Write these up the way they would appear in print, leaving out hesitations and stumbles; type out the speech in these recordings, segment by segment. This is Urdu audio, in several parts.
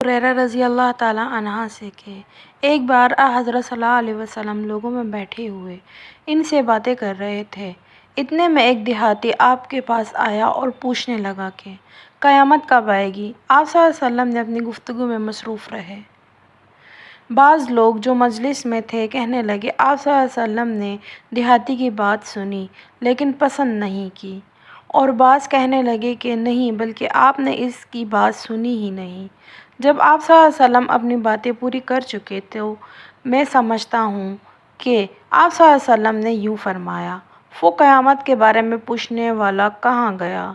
ہریرہ رضی اللہ تعالیٰ عنہ سے کہ ایک بار حضرت صلی اللہ علیہ وسلم لوگوں میں بیٹھے ہوئے ان سے باتیں کر رہے تھے۔ اتنے میں ایک دیہاتی آپ کے پاس آیا اور پوچھنے لگا کہ قیامت کب آئے گی؟ آپ صلی اللہ علیہ وسلم نے اپنی گفتگو میں مصروف رہے۔ بعض لوگ جو مجلس میں تھے کہنے لگے، آپ صلی اللہ علیہ وسلم نے دیہاتی کی بات سنی لیکن پسند نہیں کی، اور بعض کہنے لگے کہ نہیں بلکہ آپ نے اس کی بات سنی ہی نہیں۔ جب آپ صلی اللہ علیہ وسلم اپنی باتیں پوری کر چکے تو میں سمجھتا ہوں کہ آپ صلی اللہ علیہ وسلم نے یوں فرمایا، وہ قیامت کے بارے میں پوچھنے والا کہاں گیا؟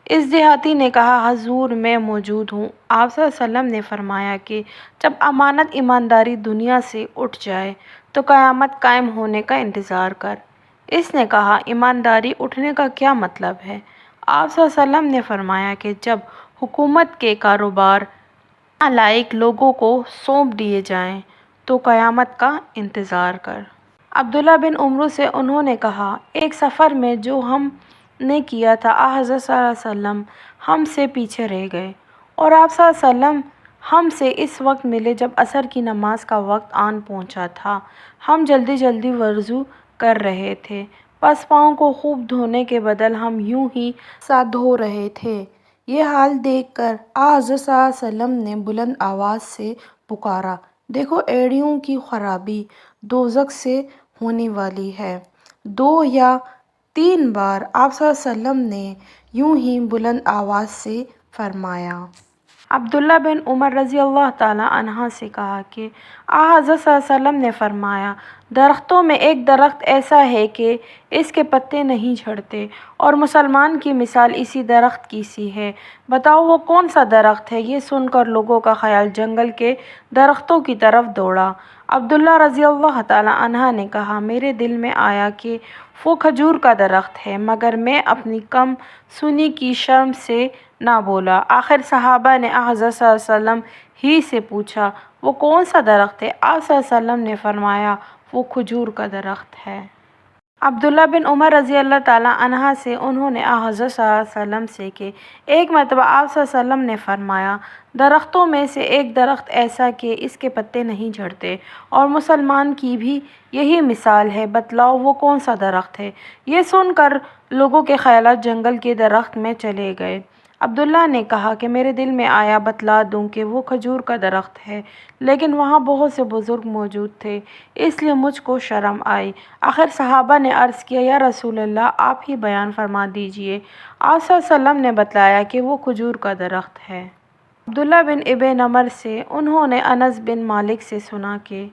اس دیہاتی نے کہا، حضور میں موجود ہوں۔ آپ صلی اللہ علیہ وسلم نے فرمایا کہ جب امانت ایمانداری دنیا سے اٹھ جائے تو قیامت قائم ہونے کا انتظار کر۔ اس نے کہا، ایمانداری اٹھنے کا کیا مطلب ہے؟ آپ صلی اللہ علیہ وسلم نے فرمایا کہ جب حکومت کے کاروبار نالائق لوگوں کو سونپ دیے جائیں تو قیامت کا انتظار کر۔ عبداللہ بن عمرو سے انہوں نے کہا، ایک سفر میں جو ہم نے کیا تھا حضرت صلی اللہ علیہ وسلم ہم سے پیچھے رہ گئے، اور آپ صلی اللہ علیہ وسلم ہم سے اس وقت ملے جب عصر کی نماز کا وقت آن پہنچا تھا۔ ہم جلدی جلدی وضو کر رہے تھے، پس پاؤں کو خوب دھونے کے بدلے ہم یوں ہی سا دھو رہے تھے۔ یہ حال دیکھ کر حضرت صلی اللہ علیہ وسلم نے بلند آواز سے پکارا، دیکھو ایڑیوں کی خرابی دوزخ سے ہونے والی ہے۔ 2 یا 3 بار آپ صلی اللہ علیہ وسلم نے یوں ہی بلند آواز سے فرمایا۔ عبداللہ بن عمر رضی اللہ تعالیٰ عنہ سے کہا کہ حضرت صلی اللہ علیہ وسلم نے فرمایا، درختوں میں ایک درخت ایسا ہے کہ اس کے پتے نہیں جھڑتے، اور مسلمان کی مثال اسی درخت کی سی ہے۔ بتاؤ وہ کون سا درخت ہے؟ یہ سن کر لوگوں کا خیال جنگل کے درختوں کی طرف دوڑا۔ عبداللہ رضی اللہ تعالیٰ عنہ نے کہا، میرے دل میں آیا کہ وہ کھجور کا درخت ہے، مگر میں اپنی کم سنی کی شرم سے نہ بولا۔ آخر صحابہ نے حضرت صلی اللہ علیہ وسلم ہی سے پوچھا، وہ کون سا درخت ہے؟ آپ صلی اللہ علیہ وسلم نے فرمایا، وہ کھجور کا درخت ہے۔ عبداللہ بن عمر رضی اللہ تعالیٰ عنہ سے انہوں نے حضرت صلی اللہ علیہ وسلم سے کہ ایک مرتبہ آپ صلی اللہ علیہ وسلم نے فرمایا، درختوں میں سے ایک درخت ایسا کہ اس کے پتے نہیں جھڑتے، اور مسلمان کی بھی یہی مثال ہے، بتلاؤ وہ کون سا درخت ہے؟ یہ سن کر لوگوں کے خیالات جنگل کے درخت میں چلے گئے۔ عبداللہ نے کہا کہ میرے دل میں آیا بتلا دوں کہ وہ کھجور کا درخت ہے، لیکن وہاں بہت سے بزرگ موجود تھے، اس لیے مجھ کو شرم آئی۔ آخر صحابہ نے عرض کیا، یا رسول اللہ آپ ہی بیان فرما دیجئے۔ آپ صلی اللہ علیہ وسلم نے بتلایا کہ وہ کھجور کا درخت ہے۔ عبداللہ بن ابی نمر سے انہوں نے انس بن مالک سے سنا کہ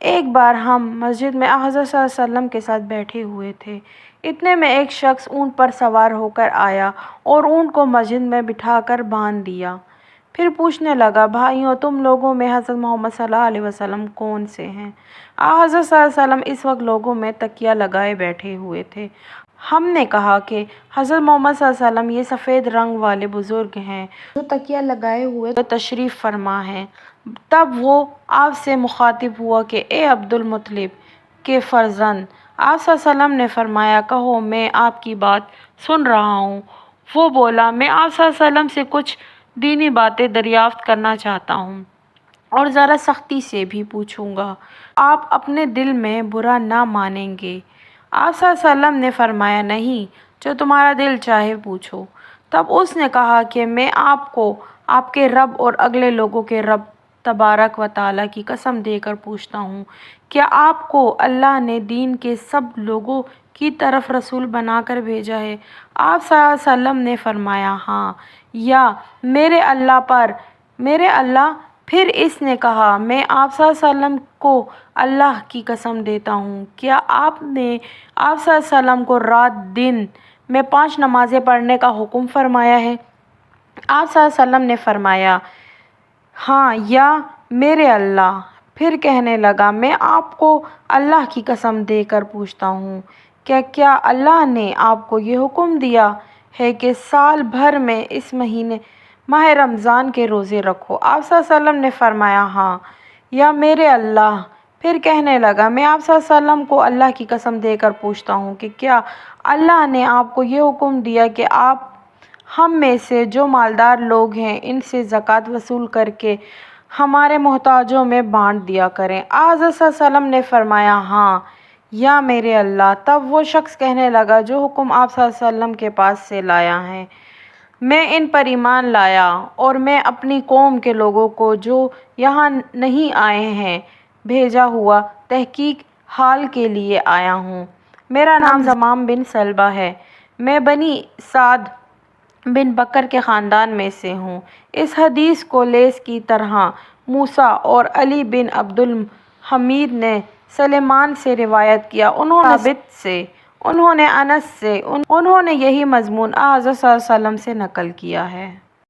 ایک بار ہم مسجد میں حضرت صلی اللہ علیہ وسلم کے ساتھ بیٹھے ہوئے تھے، اتنے میں ایک شخص اونٹ پر سوار ہو کر آیا اور اونٹ کو مسجد میں بٹھا کر باندھ دیا۔ پھر پوچھنے لگا، بھائیو تم لوگوں میں حضرت محمد صلی اللہ علیہ وسلم کون سے ہیں؟ حضرت صلی اللہ علیہ وسلم اس وقت لوگوں میں تکیہ لگائے بیٹھے ہوئے تھے۔ ہم نے کہا کہ حضرت محمد صلی اللہ علیہ وسلم یہ سفید رنگ والے بزرگ ہیں جو تکیہ لگائے ہوئے تشریف فرما ہیں۔ تب وہ آپ سے مخاطب ہوا کہ اے عبد المطلب کے فرزند، آپ صلی اللہ علیہ وسلم نے فرمایا، کہو میں آپ کی بات سن رہا ہوں۔ وہ بولا، میں آپ صلی اللہ علیہ وسلم سے کچھ دینی باتیں دریافت کرنا چاہتا ہوں، اور ذرا سختی سے بھی پوچھوں گا، آپ اپنے دل میں برا نہ مانیں گے؟ آپ صلی اللہ علیہ وسلم نے فرمایا، نہیں، جو تمہارا دل چاہے پوچھو۔ تب اس نے کہا کہ میں آپ کو آپ کے رب اور اگلے لوگوں کے رب تبارک و تعالیٰ کی قسم دے کر پوچھتا ہوں، کیا آپ کو اللہ نے دین کے سب لوگوں کی طرف رسول بنا کر بھیجا ہے؟ آپ صلی اللہ علیہ وسلم نے فرمایا، ہاں، یا میرے اللہ۔ پھر اس نے کہا، میں آپ صلی اللہ علیہ وسلم کو اللہ کی قسم دیتا ہوں، کیا آپ نے آپ صلی اللہ علیہ وسلم کو رات دن میں 5 نمازیں پڑھنے کا حکم فرمایا ہے؟ آپ صلی اللہ علیہ وسلم نے فرمایا، ہاں، یا میرے اللہ۔ پھر کہنے لگا، میں آپ کو اللہ کی قسم دے کر پوچھتا ہوں، کیا اللہ نے آپ کو یہ حکم دیا ہے کہ سال بھر میں اس ماہ رمضان کے روزے رکھو؟ آپ صلی اللہ علیہ وسلم نے فرمایا، ہاں، یا میرے اللہ۔ پھر کہنے لگا، میں آپ صلی اللہ علیہ وسلم کو اللہ کی قسم دے کر پوچھتا ہوں کہ کیا اللہ نے آپ کو یہ حکم دیا کہ آپ ہم میں سے جو مالدار لوگ ہیں ان سے زکوٰۃ وصول کر کے ہمارے محتاجوں میں بانٹ دیا کریں۔ حضرت صلی اللہ علیہ وسلم نے فرمایا، ہاں یا میرے اللہ۔ تب وہ شخص کہنے لگا، جو حکم آپ صلی اللہ علیہ وسلم کے پاس سے لایا ہے میں ان پر ایمان لایا، اور میں اپنی قوم کے لوگوں کو جو یہاں نہیں آئے ہیں بھیجا ہوا تحقیق حال کے لیے آیا ہوں۔ میرا نام زمام بن سلبہ ہے، میں بنی سعد بن بکر کے خاندان میں سے ہوں۔ اس حدیث کو لیث کی طرح موسیٰ اور علی بن عبد الحمید نے سلیمان سے روایت کیا، انہوں نے ثابت سے، انہوں نے انس سے، انہوں نے یہی مضمون حضرت صلی اللہ علیہ وسلم سے نقل کیا ہے۔